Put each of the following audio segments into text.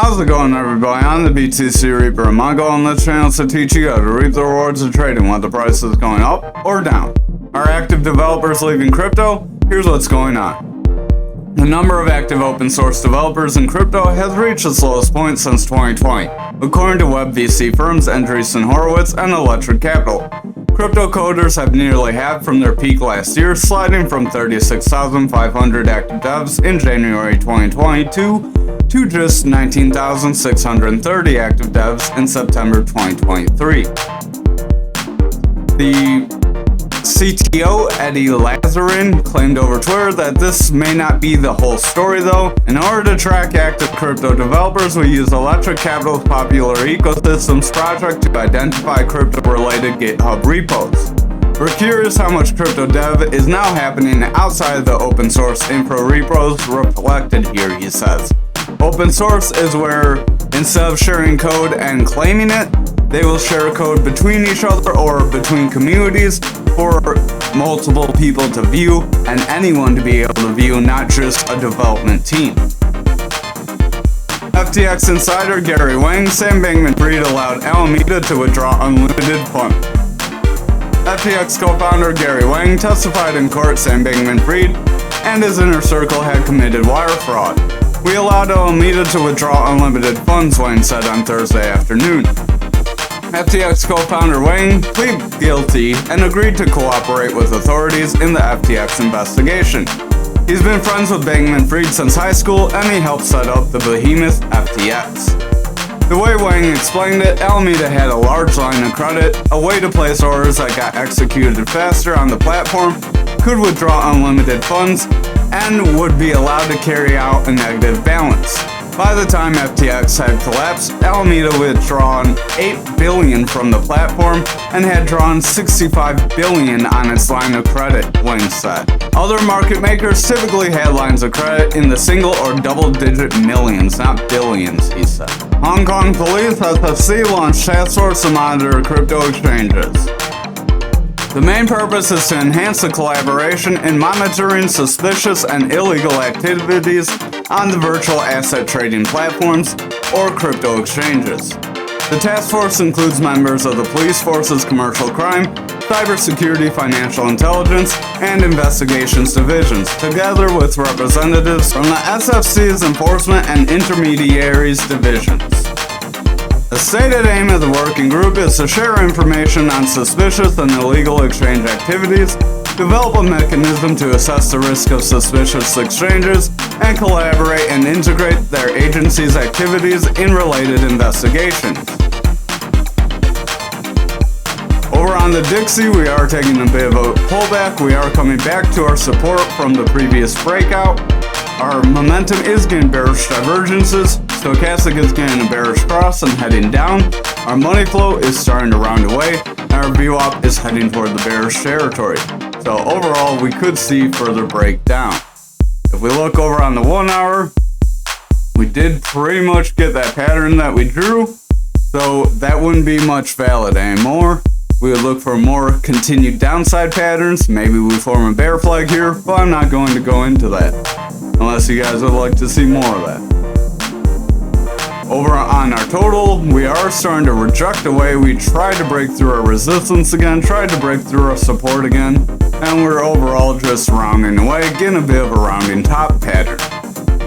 How's it going, everybody? I'm the BTC Reaper, and my goal on this channel is to teach you how to reap the rewards of trading when the price is going up or down. Are active developers leaving crypto? Here's what's going on. The number of active open source developers in crypto has reached its lowest point since 2020, according to web VC firms Andreessen Horowitz and Electric Capital. Crypto coders have nearly halved from their peak last year, sliding from 36,500 active devs in January 2022 to just 19,630 active devs in September 2023. The CTO, Eddie Lazarin, claimed over Twitter that this may not be the whole story though. In order to track active crypto developers, we use Electric Capital's popular ecosystems project to identify crypto-related GitHub repos. We're curious how much crypto dev is now happening outside the open source info repos reflected here, he says. Open source is where, instead of sharing code and claiming it, they will share code between each other or between communities for multiple people to view and anyone to be able to view, not just a development team. FTX insider Gary Wang, Sam Bankman-Fried allowed Alameda to withdraw unlimited funds. FTX co-founder Gary Wang testified in court Sam Bankman-Fried and his inner circle had committed wire fraud. We allowed Alameda to withdraw unlimited funds, Wang said on Thursday afternoon. FTX co-founder Wang pleaded guilty and agreed to cooperate with authorities in the FTX investigation. He's been friends with Bankman-Fried since high school, and he helped set up the behemoth FTX. The way Wang explained it, Alameda had a large line of credit, a way to place orders that got executed faster on the platform, could withdraw unlimited funds, and would be allowed to carry out a negative balance. By the time FTX had collapsed, Alameda withdrawn $8 billion from the platform and had drawn $65 billion on its line of credit, Wang said. Other market makers typically had lines of credit in the single or double-digit millions, not billions, he said. Hong Kong police SFC launched task force to monitor crypto exchanges. The main purpose is to enhance the collaboration in monitoring suspicious and illegal activities on the virtual asset trading platforms or crypto exchanges. The task force includes members of the police force's commercial crime, cybersecurity, financial intelligence, and investigations divisions, together with representatives from the SFC's enforcement and intermediaries divisions. The stated aim of the working group is to share information on suspicious and illegal exchange activities, develop a mechanism to assess the risk of suspicious exchanges, and collaborate and integrate their agencies' activities in related investigations. Over on the Dixie, we are taking a bit of a pullback. We are coming back to our support from the previous breakout. Our momentum is getting bearish divergences. Stochastic is getting a bearish cross and heading down. Our money flow is starting to round away, and our VWAP is heading toward the bearish territory. So overall, we could see further breakdown. If we look over on the 1 hour, we did pretty much get that pattern that we drew, so that wouldn't be much valid anymore. We would look for more continued downside patterns. Maybe we form a bear flag here, but I'm not going to go into that, unless you guys would like to see more of that. Over on our total, we are starting to reject away. We tried to break through our resistance again, tried to break through our support again, and we're overall just rounding away, getting a bit of a rounding top pattern.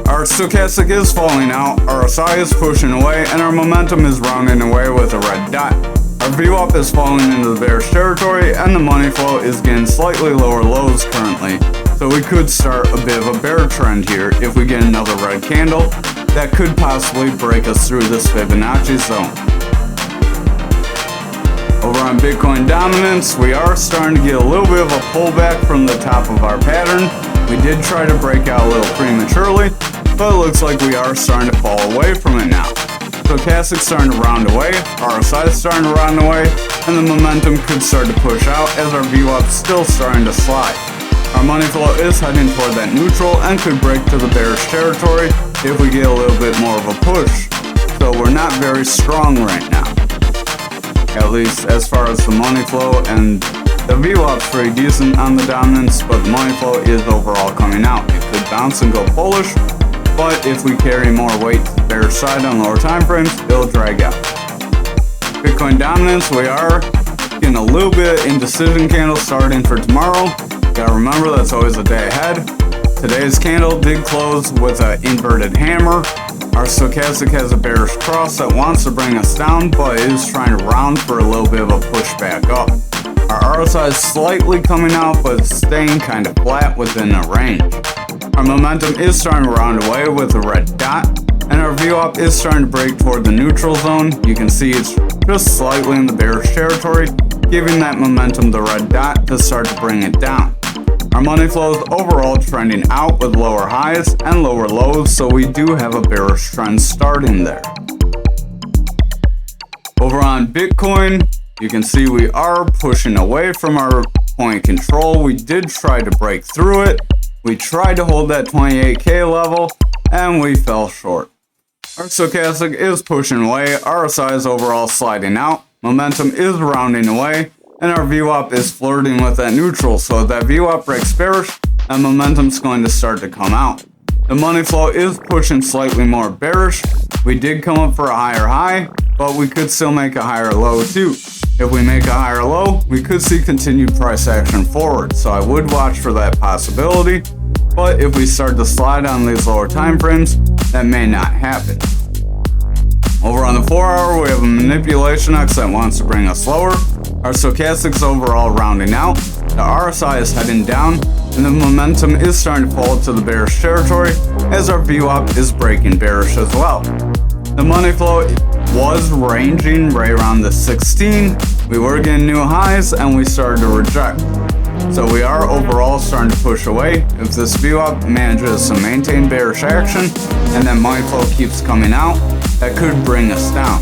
Our stochastic is falling out, our RSI is pushing away, and our momentum is rounding away with a red dot. Our VWAP is falling into the bearish territory, and the money flow is getting slightly lower lows currently. So we could start a bit of a bear trend here if we get another red candle that could possibly break us through this Fibonacci zone. Over on Bitcoin dominance, we are starting to get a little bit of a pullback from the top of our pattern. We did try to break out a little prematurely, but it looks like we are starting to fall away from it now. Stochastic's starting to round away, RSI is starting to round away, and the momentum could start to push out as our VWAP's still starting to slide. Our money flow is heading toward that neutral and could break to the bearish territory if we get a little bit more of a push. So we're not very strong right now, at least as far as the money flow, and the VWAP's pretty decent on the dominance, but the money flow is overall coming out. It could bounce and go bullish, but if we carry more weight to the bearish side on lower time frames, it'll drag out. Bitcoin dominance, we are getting a little bit indecision candle starting for tomorrow. Gotta remember that's always a day ahead. Today's candle did close with an inverted hammer. Our stochastic has a bearish cross that wants to bring us down, but is trying to round for a little bit of a push back up. Our RSI is slightly coming out, but staying kind of flat within a range. Our momentum is starting to round away with a red dot, and our VWAP is starting to break toward the neutral zone. You can see it's just slightly in the bearish territory, giving that momentum the red dot to start to bring it down. Our money flow is overall trending out with lower highs and lower lows, so we do have a bearish trend starting there. Over on Bitcoin, you can see we are pushing away from our point control. We did try to break through it. We tried to hold that 28K level, and we fell short. Our stochastic is pushing away. RSI is overall sliding out. Momentum is rounding away. And our VWAP is flirting with that neutral, so if that VWAP breaks bearish, and momentum's going to start to come out. The money flow is pushing slightly more bearish. We did come up for a higher high, but we could still make a higher low too. If we make a higher low, we could see continued price action forward, so I would watch for that possibility. But if we start to slide on these lower time frames, that may not happen. Over on the 4-hour, we have a manipulation X that wants to bring us lower. Our stochastic's overall rounding out. The RSI is heading down, and the momentum is starting to fall to the bearish territory as our VWAP is breaking bearish as well. The money flow was ranging right around the 16. We were getting new highs, and we started to reject. So we are overall starting to push away. If this VWAP manages to maintain bearish action, and that money flow keeps coming out, that could bring us down.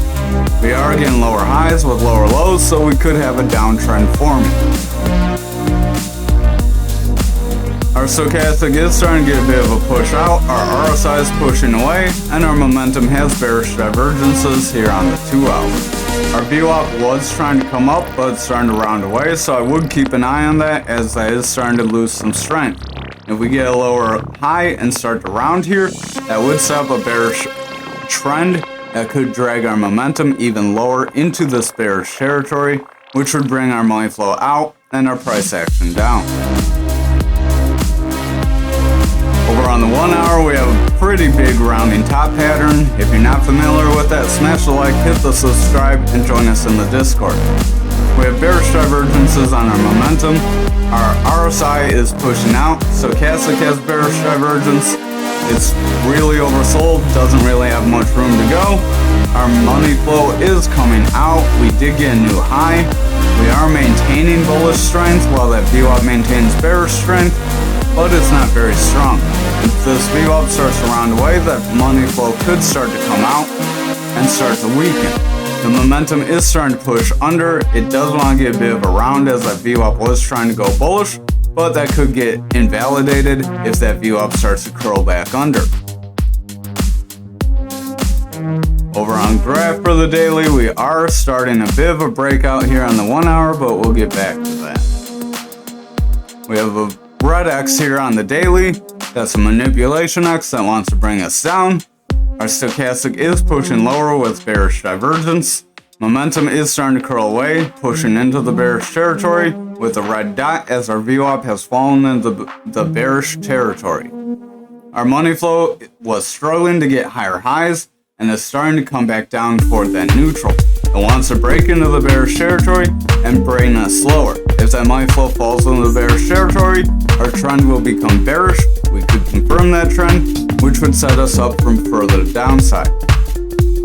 We are getting lower highs with lower lows, so we could have a downtrend forming. Our stochastic is starting to get a bit of a push out, our RSI is pushing away, and our momentum has bearish divergences here on the 2-hour. Our VWAP was trying to come up, but it's starting to round away, so I would keep an eye on that as that is starting to lose some strength. If we get a lower high and start to round here, that would set up a bearish trend that could drag our momentum even lower into this bearish territory, which would bring our money flow out and our price action down. Over on the 1-hour, we have a pretty big rounding top pattern. If you're not familiar with that, smash the like, hit the subscribe, and join us in the Discord. We have bearish divergences on our momentum. Our RSI is pushing out. Stochastic has bearish divergence. It's really oversold, doesn't really have much room to go. Our money flow is coming out. We did get a new high. We are maintaining bullish strength while that VWAP maintains bearish strength, but it's not very strong. If this VWAP starts to round away, that money flow could start to come out and start to weaken. The momentum is starting to push under. It does want to get a bit of a round as that VWAP was trying to go bullish, but that could get invalidated if that VWAP starts to curl back under. Over on graph for the daily, we are starting a bit of a breakout here on the 1-hour, but we'll get back to that. We have a red X here on the daily. That's a manipulation X that wants to bring us down. Our stochastic is pushing lower with bearish divergence. Momentum is starting to curl away, pushing into the bearish territory with a red dot as our VWAP has fallen into the bearish territory. Our money flow was struggling to get higher highs and is starting to come back down toward that neutral. It wants to break into the bearish territory and bring us lower. If that money flow falls into the bearish territory, our trend will become bearish. We could confirm that trend, which would set us up from further downside.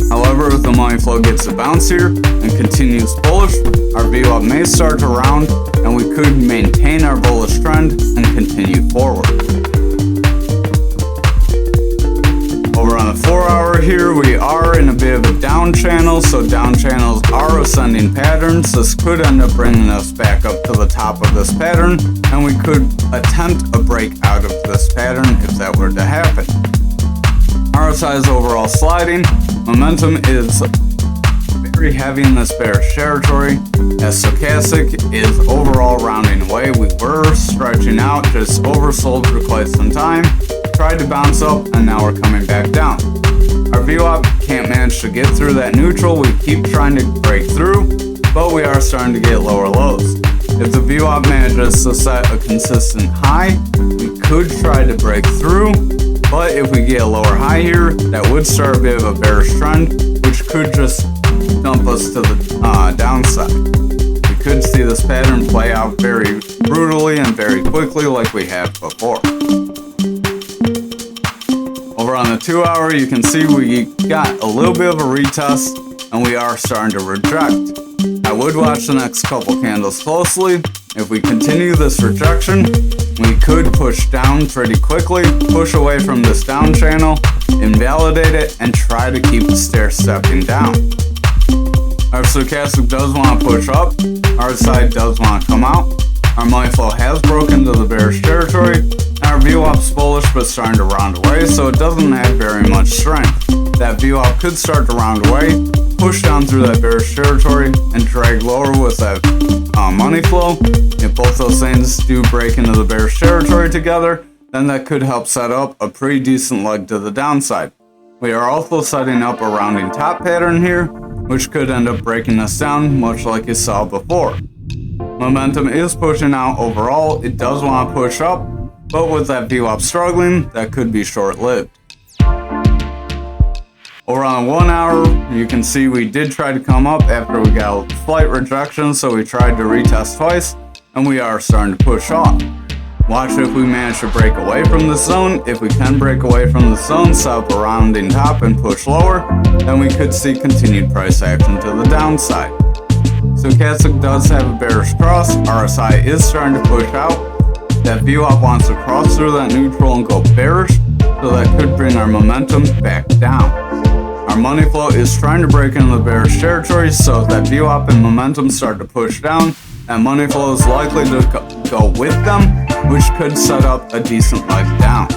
However, if the money flow gets a bounce here and continues bullish, our VWAP may start to round and we could maintain our bullish trend and continue forward. Over on the 4-hour here, we are in a bit of a down channel, so down channels are ascending patterns. This could end up bringing us back up to the top of this pattern, and we could attempt a break out of this pattern if that were to happen. RSI is overall sliding. Momentum is very heavy in this bearish territory, as stochastic is overall rounding away. We were stretching out, just oversold for quite some time. tried to bounce up, and now we're coming back down. Our VWAP can't manage to get through that neutral. We keep trying to break through, but we are starting to get lower lows. If the VWAP manages to set a consistent high, we could try to break through, but if we get a lower high here, that would start a bit of a bearish trend, which could just dump us to the downside. We could see this pattern play out very brutally and very quickly like we have before. Over on the 2 hour, you can see we got a little bit of a retest and we are starting to reject. I would watch the next couple candles closely. If we continue this rejection, we could push down pretty quickly, push away from this down channel, invalidate it, and try to keep stair stepping down. Our stochastic does want to push up, our side does want to come out, our money flow has broken to the bearish territory, and our VWAP's bullish but starting to round away, so it doesn't have very much strength. That VWAP could start to round away, push down through that bearish territory, and drag lower with that money flow. If both those things do break into the bearish territory together, then that could help set up a pretty decent leg to the downside. We are also setting up a rounding top pattern here, which could end up breaking us down, much like you saw before. Momentum is pushing out overall. It does want to push up, but with that VWAP struggling, that could be short-lived. Over on the 1 hour, you can see we did try to come up after we got a slight rejection, so we tried to retest twice, and we are starting to push off. Watch if we manage to break away from the zone. If we can break away from the zone, set up a rounding top and push lower, then we could see continued price action to the downside. Stochastic does have a bearish cross. RSI is starting to push out. That VWAP wants to cross through that neutral and go bearish, so that could bring our momentum back down. Our money flow is trying to break into the bearish territory, so if that VWAP and momentum start to push down, that money flow is likely to go with them, which could set up a decent leg down.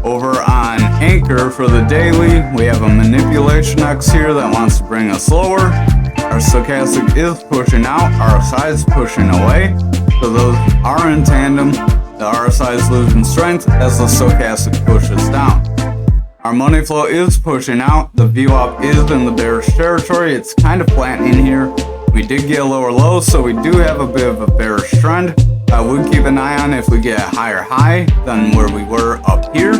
Over on Anchor for the daily, we have a manipulation X here that wants to bring us lower. Our stochastic is pushing out, RSI is pushing away, so those are in tandem. The RSI is losing strength as the stochastic pushes down. Our money flow is pushing out, the VWAP is in the bearish territory, it's kind of flattening here. We did get a lower low, so we do have a bit of a bearish trend. I would keep an eye on if we get a higher high than where we were up here.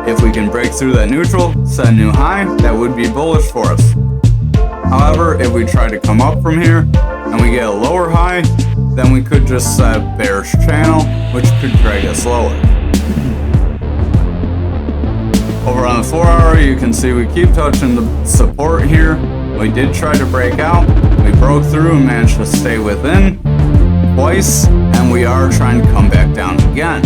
If we can break through that neutral, set a new high, that would be bullish for us. However, if we try to come up from here and we get a lower high, then we could just set a bearish channel, which could drag us lower. Over on the 4 hour, you can see we keep touching the support here. We did try to break out. We broke through and managed to stay within twice, and we are trying to come back down again.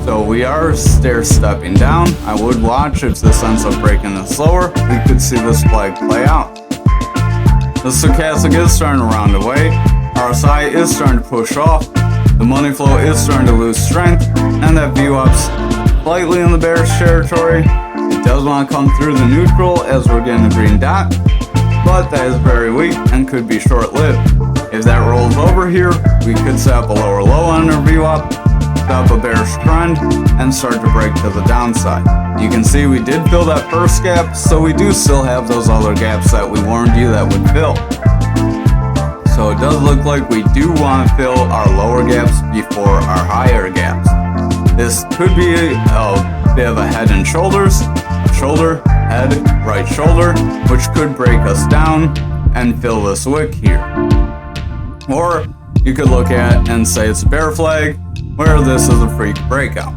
So we are stair stepping down. I would watch if this ends up breaking us lower. We could see this flag play out. The stochastic is starting to round away. RSI is starting to push off. The money flow is starting to lose strength, and that VWAP's slightly in the bearish territory. It does want to come through the neutral as we're getting the green dot, but that is very weak and could be short-lived. If that rolls over here, we could set up a lower low on our VWAP, set up a bearish trend, and start to break to the downside. You can see we did fill that first gap, so we do still have those other gaps that we warned you that would fill. So it does look like we do want to fill our lower gaps before our higher gaps. This could be a bit of a head and shoulders, shoulder, head, right shoulder, which could break us down and fill this wick here. Or you could look at and say it's a bear flag, where this is a freak breakout.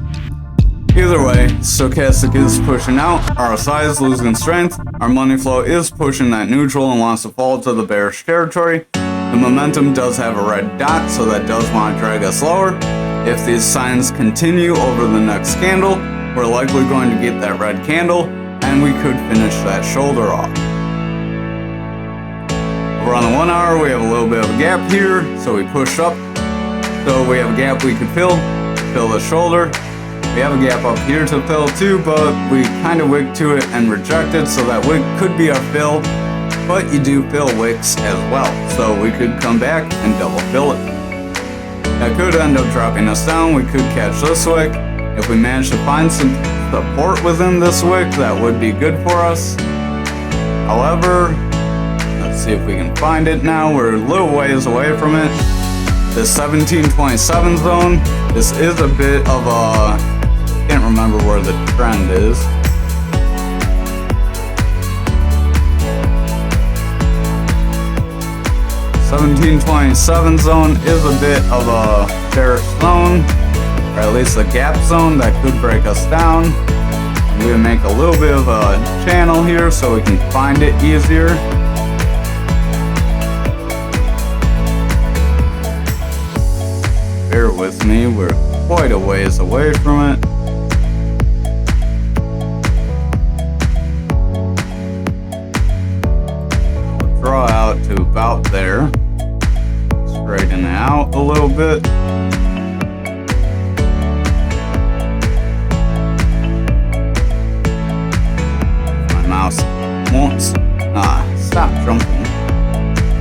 Either way, stochastic is pushing out, RSI is losing strength, our money flow is pushing that neutral and wants to fall to the bearish territory. The momentum does have a red dot, so that does want to drag us lower. If these signs continue over the next candle, we're likely going to get that red candle, and we could finish that shoulder off. Over on the 1 hour, we have a little bit of a gap here, so we push up. So we have a gap we could fill the shoulder. We have a gap up here to fill too, but we kind of wick to it and reject it, so that wick could be our fill, but you do fill wicks as well, so we could come back and double fill it. That could end up dropping us down. We could catch this wick. If we manage to find some support within this wick, that would be good for us. However, let's see if we can find it now. We're a little ways away from it. The 1727 zone, this is a bit of a, can't remember where the trend is. The 1727 zone is a bit of a bearish zone, or at least a gap zone that could break us down. I'm gonna make a little bit of a channel here so we can find it easier. Bear with me, we're quite a ways away from it. We'll draw out to about there. Straighten it out a little bit. My mouse won't stop jumping.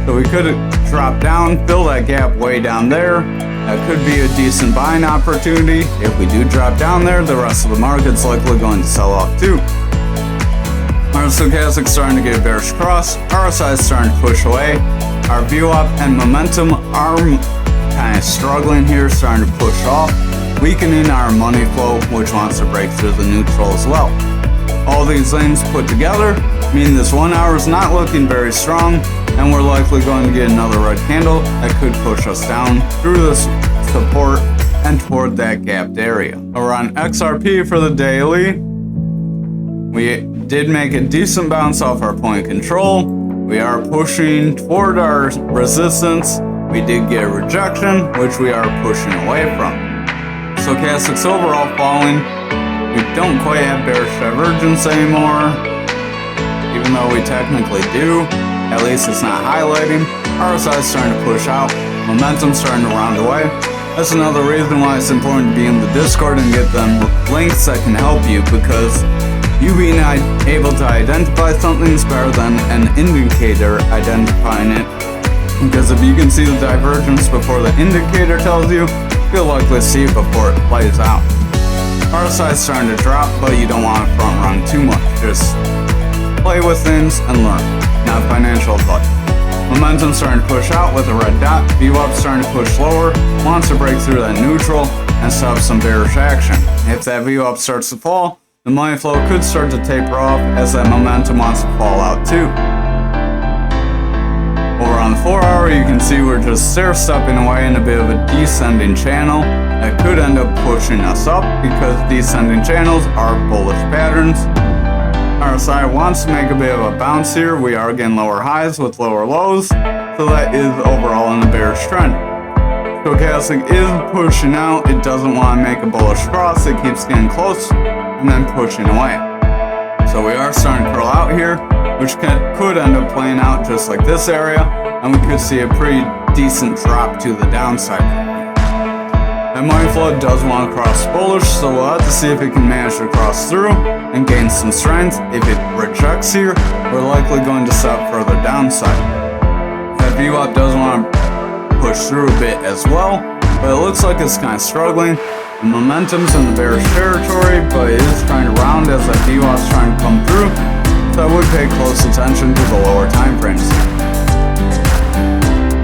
So we could drop down, fill that gap way down there. That could be a decent buying opportunity. If we do drop down there, the rest of the market's likely going to sell off too. Our stochastic's starting to get a bearish cross. RSI is starting to push away. Our VWAP and momentum are kind of struggling here, starting to push off, weakening our money flow, which wants to break through the neutral as well. All these things put together mean this 1 hour is not looking very strong, and we're likely going to get another red candle that could push us down through this support and toward that gapped area. We're on XRP for the daily. We did make a decent bounce off our point of control. We are pushing toward our resistance. We did get a rejection, which we are pushing away from. Stochastics overall falling. We don't quite have bearish divergence anymore, even though we technically do. At least it's not highlighting. RSI is starting to push out. Momentum's starting to round away. That's another reason why it's important to be in the Discord and get them links that can help you, because you being able to identify something is better than an indicator identifying it. Because if you can see the divergence before the indicator tells you, you'll likely see it before it plays out. RSI is starting to drop, but you don't want to front run too much. Just play with things and learn, not financial advice. Momentum starting to push out with a red dot. VWAP starting to push lower, wants to break through that neutral and set up some bearish action. If that VWAP starts to fall, the money flow could start to taper off as that momentum wants to fall out too. Over on the 4 hour, you can see we're just stair-stepping away in a bit of a descending channel that could end up pushing us up, because descending channels are bullish patterns. RSI wants to make a bit of a bounce here. We are getting lower highs with lower lows, so that is overall in a bearish trend. Stochastic is pushing out. It doesn't want to make a bullish cross. It keeps getting close and then pushing away. So we are starting to curl out here, which could end up playing out just like this area, and we could see a pretty decent drop to the downside. That money flow does want to cross bullish, so we'll have to see if it can manage to cross through and gain some strength. If it rejects here, we're likely going to set up further downside. That VWAP does want to push through a bit as well, but it looks like it's kind of struggling. The momentum's in the bearish territory, but it is trying to round as that VWAP's trying to come through, so I would pay close attention to the lower time frames.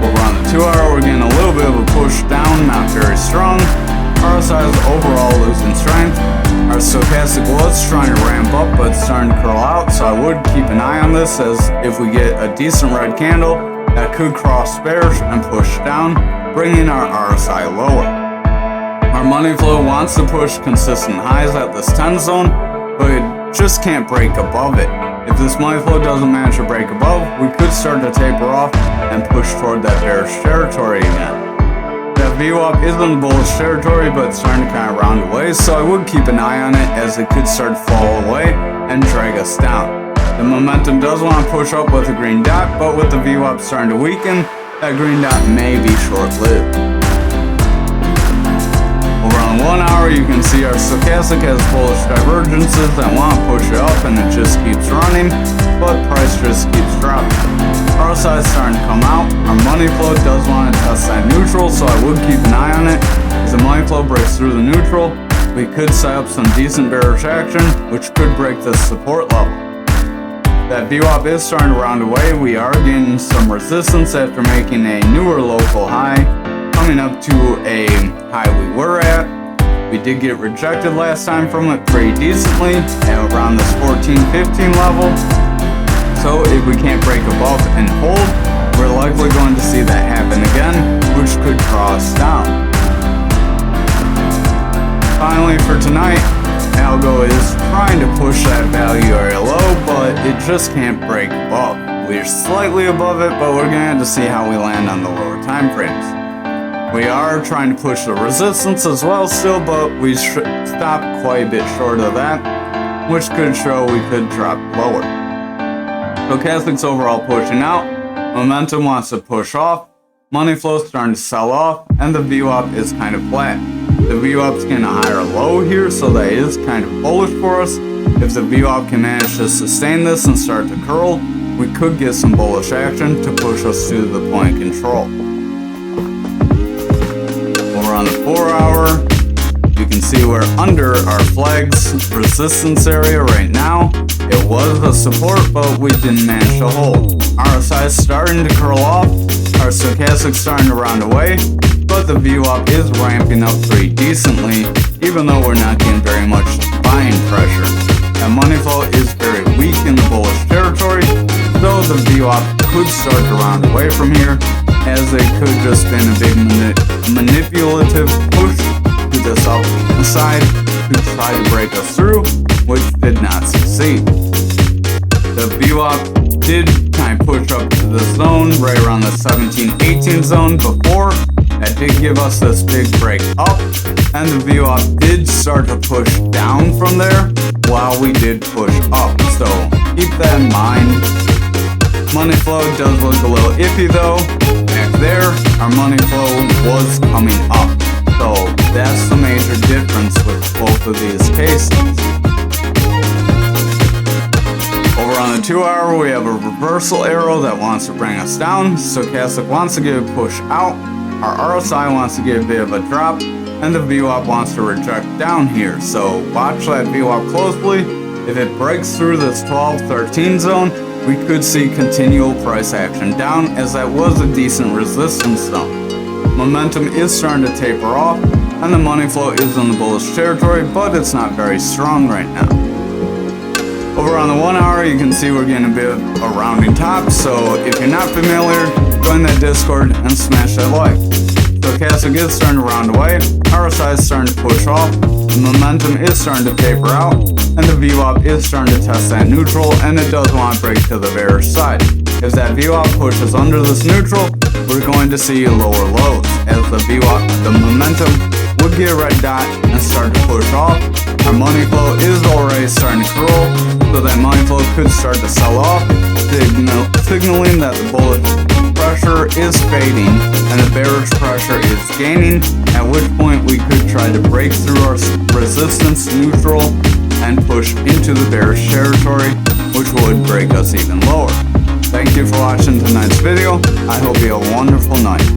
Over on the 2 hour, we're getting a little bit of a push down, not very strong. RSI is overall losing strength. Our stochastic was trying to ramp up, but it's starting to curl out, so I would keep an eye on this, as if we get a decent red candle, that could cross bearish and push down, bringing our RSI lower. Our money flow wants to push consistent highs at this 10 zone, but it just can't break above it. If this money flow doesn't manage to break above, we could start to taper off and push toward that bearish territory again. That VWAP is in bullish territory, but it's starting to kind of round away, so I would keep an eye on it, as it could start to fall away and drag us down. The momentum does want to push up with a green dot, but with the VWAP starting to weaken, that green dot may be short-lived. Over on the 1 hour, you can see our stochastic has bullish divergences that want to push it up, and it just keeps running, but price just keeps dropping. RSI is starting to come out. Our money flow does want to test that neutral, so I would keep an eye on it. As the money flow breaks through the neutral, we could set up some decent bearish action, which could break this support level. That VWAP is starting to round away. We are gaining some resistance after making a newer local high, coming up to a high we were at. We did get rejected last time from it pretty decently at around this 14-15 level. So if we can't break above and hold, we're likely going to see that happen again, which could draw us down. Finally for tonight, Algo is trying to push that value area low, but it just can't break above. We're slightly above it, but we're going to have to see how we land on the lower time frames. We are trying to push the resistance as well still, but we stopped quite a bit short of that, which could show we could drop lower. Stochastic's overall pushing out, momentum wants to push off, money flow's starting to sell off, and the VWAP is kind of flat. The VWAP's getting a higher low here, so that is kind of bullish for us. If the VWAP can manage to sustain this and start to curl, we could get some bullish action to push us to the point of control. Over on the 4 hour, you can see we're under our flag's resistance area right now. It was a support, but we didn't manage to hold. RSI is starting to curl off, our stochastic's starting to round away, but the VWAP is ramping up pretty decently, even though we're not getting very much buying pressure. And money flow is very weak in the bullish territory, though the VWAP could start to round away from here, as it could just been a big manipulative push to this upside to try to break us through, which did not succeed. The VWAP did kind of push up to the zone right around the 17-18 zone before. That did give us this big break up, and the VWAP did start to push down from there while we did push up, so keep that in mind. Money flow does look a little iffy though. Back there, our money flow was coming up, so that's the major difference with both of these cases. Over on the 2 hour, we have a reversal arrow that wants to bring us down. Stochastic wants to get a push out. Our RSI wants to get a bit of a drop, and the VWAP wants to reject down here. So watch that VWAP closely. If it breaks through this 12-13 zone, we could see continual price action down, as that was a decent resistance zone. Momentum is starting to taper off, and the money flow is in the bullish territory, but it's not very strong right now. Over on the 1 hour, you can see we're getting a bit of a rounding top, so if you're not familiar, join that Discord and smash that like. Stochastic is starting to round away, RSI is starting to push off, the momentum is starting to taper out, and the VWAP is starting to test that neutral, and it does want to break to the bearish side. If that VWAP pushes under this neutral, we're going to see lower lows, as the momentum would get a red dot and start to push off. Our money flow is already starting to curl, so that money flow could start to sell off, signaling that the bullish pressure is fading and the bearish pressure is gaining, at which point we could try to break through our resistance neutral and push into the bearish territory, which would break us even lower. Thank you for watching tonight's video. I hope you have a wonderful night.